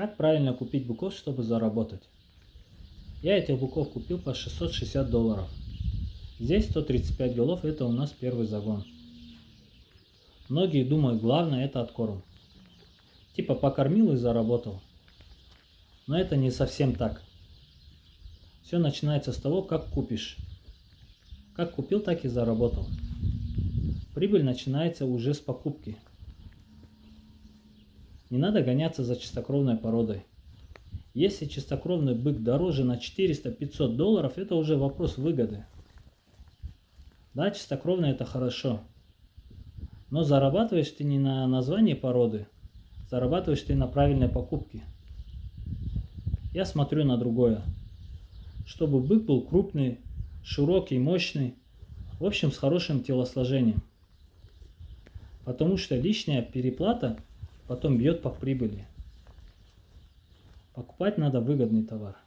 Как правильно купить быков, чтобы заработать? Я этих быков купил по $660. Здесь 135 голов, это у нас первый загон. Многие думают, главное это откорм. Типа покормил и заработал. Но это не совсем так. Все начинается с того, как купишь. Как купил, так и заработал. Прибыль начинается уже с покупки. Не надо гоняться за чистокровной породой. Если чистокровный бык дороже на $400-500, это уже вопрос выгоды. Да, чистокровный это хорошо. Но зарабатываешь ты не на названии породы, зарабатываешь ты на правильной покупке. Я смотрю на другое. Чтобы бык был крупный, широкий, мощный, в общем, с хорошим телосложением. Потому что лишняя переплата потом бьет по прибыли. Покупать надо выгодный товар.